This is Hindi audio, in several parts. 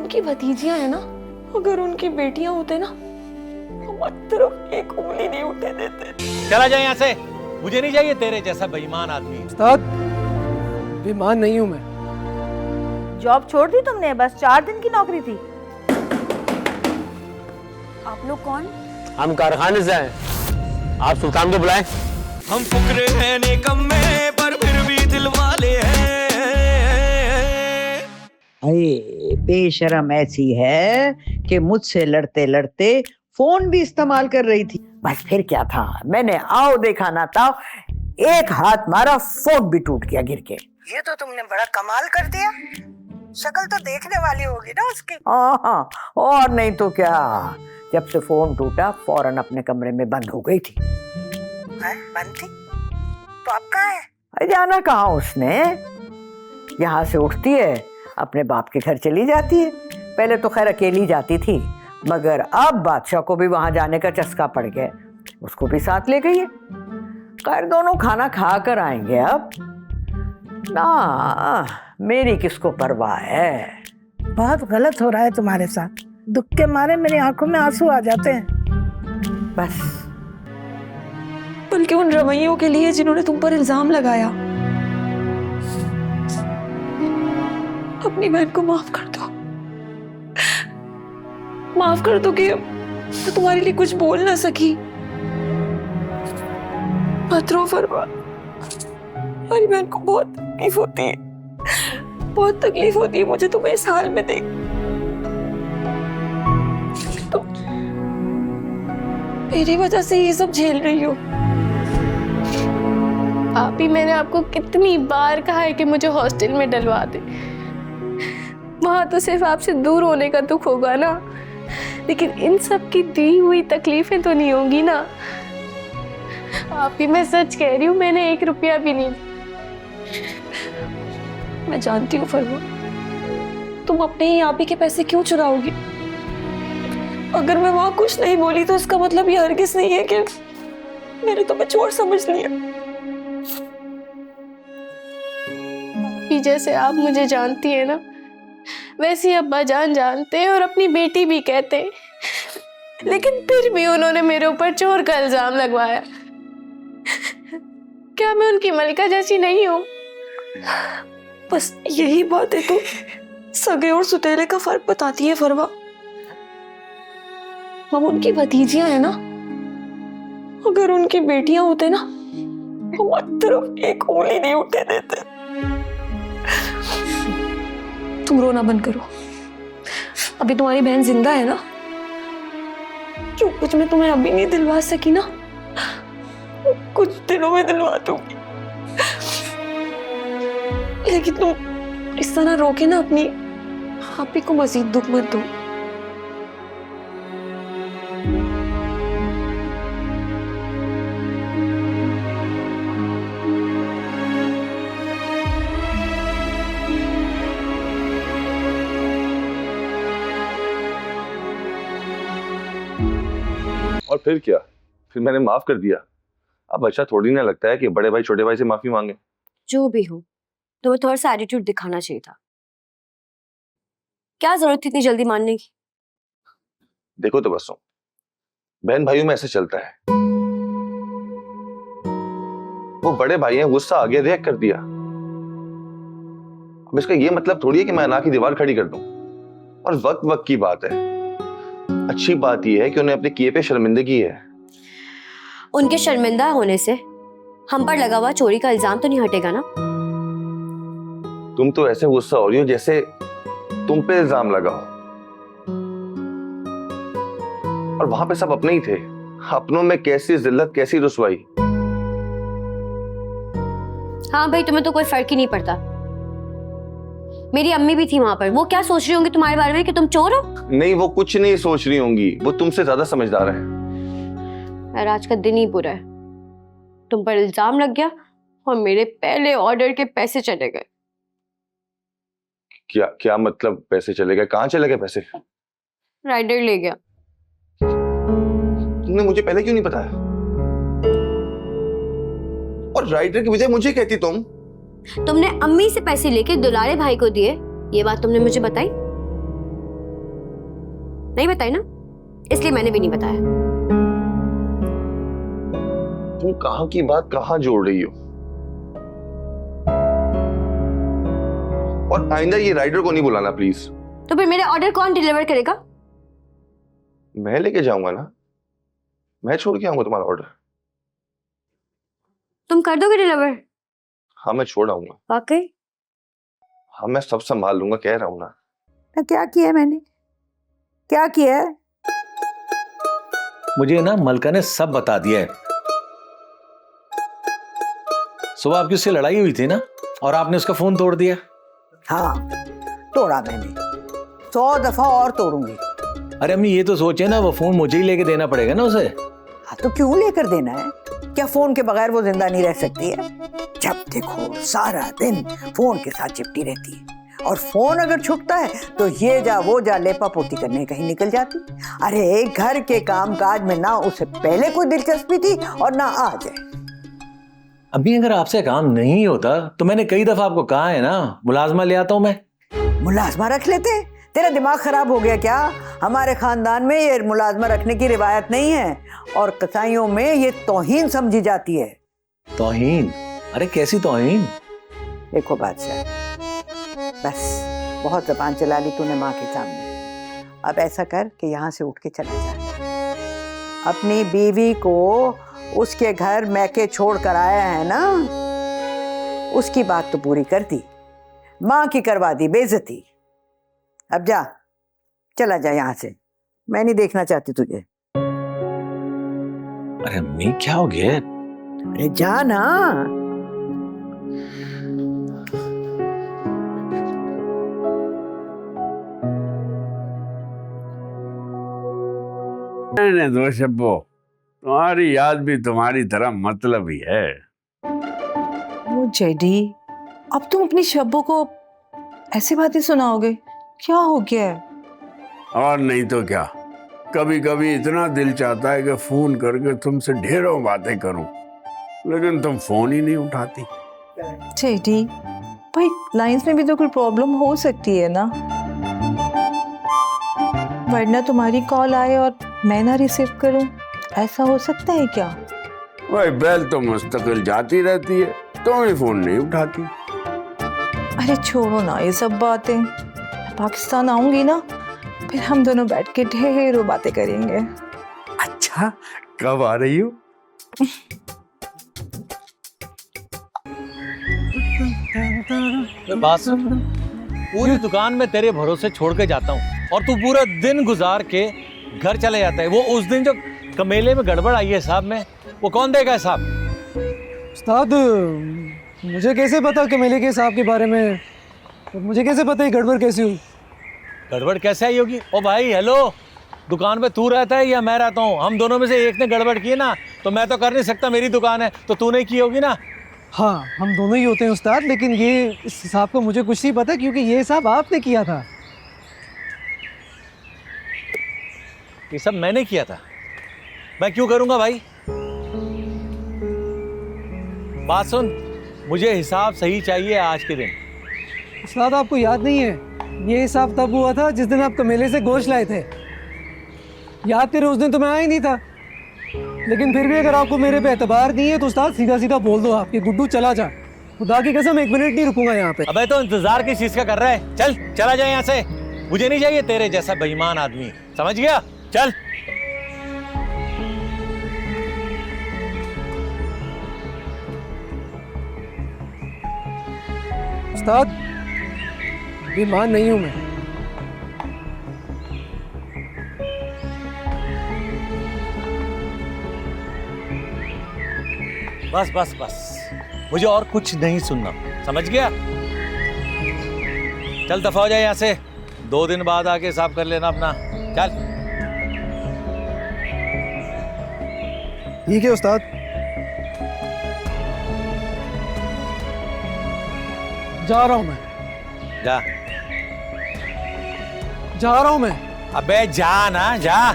उनकी भतीजियां है ना, अगर उनकी बेटियां होते ना, हमारी तरफ एक उंगली नहीं उठे देते। चला जाए यहाँ से, मुझे नहीं चाहिए तेरे जैसा बेईमान आदमी। उस्ताद, बेईमान नहीं हूं मैं। जॉब छोड़ दी तुमने? बस 4 दिन की नौकरी थी। आप लोग कौन? हम कारखाने से हैं। आप सुल्तान को बुलाएं। हम फुकरे हैं निकम्मे पर फिर भी दिल वाले हैं। अरे बेशरम ऐसी है कि मुझसे लड़ते लड़ते फोन भी इस्तेमाल कर रही थी। बस फिर क्या था, मैंने आओ देखा ना था, एक हाथ मारा, फोन भी टूट गया गिर के। ये तो तुमने बड़ा कमाल कर दिया। शक्ल तो देखने वाली होगी ना उसकी। हाँ, और नहीं तो क्या। जब से फोन टूटा फौरन अपने कमरे में बंद हो गई थी। बंद थी? तो अब कहाँ है? अरे जाना कहाँ उसने, यहाँ से उठती है अपने बाप के घर चली जाती है। पहले तो खैर अकेली जाती थी, मगर अब बादशाह को भी वहां जाने का चस्का पड़ गया, उसको भी साथ ले गई है। खैर दोनों खाना खा कर आएंगे अब ना, मेरी किसको परवाह है। बहुत गलत हो रहा है तुम्हारे साथ। दुख के मारे मेरी आंखों में आंसू आ जाते हैं। बस बल्कि उन रवैयों के लिए जिन्होंने तुम पर इल्जाम लगाया। अपनी बहन को माफ कर दो, माफ कर दो कि वो तुम्हारे लिए कुछ बोल ना सकी। मत रो फरवा, हमारी बहन को बहुत तकलीफ होती है, बहुत तकलीफ होती है मुझे तुम्हें इस हाल में देख। तुम मेरी वजह से ये सब झेल रही हो। आप ही, मैंने आपको कितनी बार कहा है कि मुझे हॉस्टल में डलवा दे। वहां तो सिर्फ आपसे दूर होने का दुख होगा ना, लेकिन इन सब की दी हुई तकलीफें तो नहीं होंगी ना। आप ही, मैं सच कह रही हूँ, मैंने 1 रुपया भी नहीं। मैं जानती हूँ फरवा, तुम अपने ही आप ही के पैसे क्यों चुराओगी। अगर मैं वहां कुछ नहीं बोली तो इसका मतलब ये हरगिज नहीं है कि मैंने तुम्हें चोर समझ लिया। भी जैसे आप मुझे जानती है ना, वैसे अब्बा जान जानते हैं और अपनी बेटी भी कहते हैं, लेकिन फिर भी उन्होंने मेरे ऊपर चोर का इल्जाम लगवाया। क्या मैं उनकी मलिका जैसी नहीं हूँ? बस यही बातें तो सगे और सुतेले का फर्क बताती है फरवा। हम उनकी भतीजियां है ना, अगर उनकी बेटियां होते ना, हमारी तरफ एक उंगली नहीं उठे देते। तुम रोना बंद करो, अभी तुम्हारी बहन जिंदा है ना। जो कुछ मैं तुम्हें अभी नहीं दिलवा सकी ना, वो कुछ दिनों में दिलवा दूंगी। लेकिन तुम इस तरह रोके ना अपनी आप ही को मजीद दुख मत दो। और फिर क्या, फिर मैंने माफ कर दिया। अब अच्छा थोड़ी ना लगता है कि बड़े भाई छोटे भाई से माफी मांगे। जो भी हो, तुम्हें थोड़ा सा एटीट्यूड दिखाना चाहिए था। क्या जरूरत थी इतनी जल्दी मानने की? देखो तो बसो, बहन भाइयों में ऐसे चलता है। वो बड़े भाई हैं, गुस्सा आ गया, रिएक्ट कर दिया। अब इसका ये मतलब थोड़ी है कि मैं अना की दीवार खड़ी कर दूं। और वक्त वक्त की बात है। अच्छी बात यह है कि उन्हें अपने किए पे शर्मिंदगी है। उनके शर्मिंदा होने से हम पर लगा हुआ चोरी का इल्जाम तो नहीं हटेगा ना। तुम तो ऐसे गुस्सा हो रही हो जैसे तुम पे इल्जाम लगा हो। और वहां पे सब अपने ही थे। अपनों में कैसी जिल्लत, कैसी रुसवाई। हाँ भाई, तुम्हें तो कोई फर्क ही नहीं पड़ता। मेरी अम्मी भी थी वहां पर, वो क्या सोच रही होंगी तुम्हारे बारे में कि तुम चोर हो? नहीं, वो कुछ नहीं सोच रही होंगी, वो तुमसे ज्यादा समझदार है। यार आज का दिन ही बुरा है। तुम पर इल्जाम लग गया और मेरे पहले ऑर्डर के पैसे चले गए। क्या क्या मतलब पैसे चले गए? कहाँ चले गए पैसे? राइडर ले गया। तुमने मुझे पहले क्यों नहीं बताया? और राइडर की बजाय मुझे कहती तुम। तुमने अम्मी से पैसे लेके दुलारे भाई को दिए, ये बात तुमने मुझे बताई? नहीं बताई ना, इसलिए मैंने भी नहीं बताया। तुम कहाँ की बात कहाँ जोड़ रही हो? और आइंदा ये राइडर को नहीं बुलाना प्लीज। तो फिर मेरे ऑर्डर कौन डिलीवर करेगा? मैं लेके जाऊंगा ना, मैं छोड़ के आऊंगा तुम्हारा ऑर्डर। तुम कर दोगे डिलीवर? हाँ मैं छोड़ आऊंगा। वाकई? हाँ मैं सब संभाल लूंगा, कह रहा हूं ना। क्या किया है मैंने, क्या किया है? मुझे ना मलका ने सब बता दिया है। सुबह आपकी उससे लड़ाई हुई थी ना, और आपने उसका फोन तोड़ दिया। हाँ तोड़ा मैंने, 100 दफा और तोड़ूंगी। अरे अम्मी ये तो सोचे ना, वो फोन मुझे ही लेके देना पड़ेगा ना उसे। हाँ तो क्यों लेकर देना है? क्या फोन के बगैर वो जिंदा नहीं रह सकती है? जब देखो सारा दिन फोन के साथ चिपटी रहती है, और फोन अगर छूटता है तो ये जा वो जा लेपा पोती करने कहीं निकल जाती। अरे घर के काम काज में ना उसे पहले कोई दिलचस्पी थी और ना आज है। अभी अगर आपसे काम नहीं होता तो मैंने कई दफा आपको कहा है ना, मुलाजमा ले आता हूं मैं। मुलाजमा रख लेते? तेरा दिमाग खराब हो गया क्या? हमारे खानदान में ये मुलाजमा रखने की रिवायत नहीं है, और कसाईयों में ये तौहीन समझी जाती है। तौहीन? अरे कैसी तौहीन? देखो बादशाह, बस बहुत जबान चला ली तूने माँ के सामने। अब ऐसा कर कि यहाँ से उठ के चला जा। अपनी बीवी को उसके घर मैके छोड़ कर आया है ना, उसकी बात तो पूरी कर दी, माँ की करवा दी बेइज्जती। अब जा, चला जा यहाँ से, मैं नहीं देखना चाहती तुझे। अरे अम्मी क्या हो गया? अरे जा ना। नहीं दो शब्बो, तुम्हारी याद भी तुम्हारी तरह मतलब ही है। वो जेडी, अब तुम अपनी शब्बों को ऐसी बातें सुनाओगे? क्या हो गया है? और नहीं तो क्या, कभी कभी इतना दिल चाहता है कि फोन करके तुमसे ढेरों बातें करूं, लेकिन तुम फोन ही नहीं उठाती। जेडी भाई, लाइंस में भी तो कोई प्रॉब्लम हो सकती है ना, वरना तुम्हारी कॉल आए और मैं ना रिसीव करूं, ऐसा हो सकता है क्या? भाई बेल तो मुस्तकिल जाती रहती है, तुम ही फोन नहीं उठाती। अरे छोड़ो ना ये सब बातें, पाकिस्तान आऊंगी ना, फिर हम दोनों बैठ के ढेरों बातें करेंगे। अच्छा कब आ रही हो? बात सुन, पूरी दुकान में तेरे भरोसे छोड़ के जाता हूँ और तू पूरा दिन गुजार के घर चले जाता है। वो उस दिन जो कमेले में गड़बड़ आई है साहब में, वो कौन देगा हिसाब? उस्ताद मुझे कैसे पता कमेले के हिसाब के बारे में? मुझे कैसे पता ये गड़बड़ कैसी हुई? गड़बड़ कैसे आई होगी? ओ भाई हेलो, दुकान में तू रहता है या मैं रहता हूँ? हम दोनों में से एक ने गड़बड़ की ना, तो मैं तो कर नहीं सकता, मेरी दुकान है, तो तूने की होगी ना। हाँ हम दोनों ही होते हैं उस्ताद, लेकिन ये इस हिसाब का मुझे कुछ नहीं पता, क्योंकि ये हिसाब आपने किया था। ये सब मैंने किया था, मैं क्यों करूंगा भाई? बात सुन, मुझे हिसाब सही चाहिए आज के दिन। उस्ताद आपको याद नहीं है, ये हिसाब तब हुआ था जिस दिन आप कमेले से गोश्त लाए थे। याद करें, उस दिन तो मैं आया ही नहीं था, लेकिन फिर भी अगर आपको मेरे पे एतबार नहीं है तो उस्ताद सीधा सीधा बोल दो आपके गुड्डू चला जा। खुदा की कसम 1 मिनट नहीं रुकूंगा यहाँ पे। अबे तो इंतजार किस चीज का कर रहा है? चल चला जाए यहाँ से, मुझे नहीं चाहिए तेरे जैसा बेईमान आदमी, समझ गया? चल। उस्ताद बेईमान नहीं हूं मैं। बस बस बस, मुझे और कुछ नहीं सुनना, समझ गया? चल दफा हो जाए यहाँ से, 2 दिन बाद आके हिसाब कर लेना अपना। चल। ठीक है उस्ताद। जा रहा हूं मैं। जा। जा रहा हूं मैं। अबे जा ना, जा।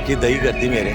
की दही कर दी मेरे।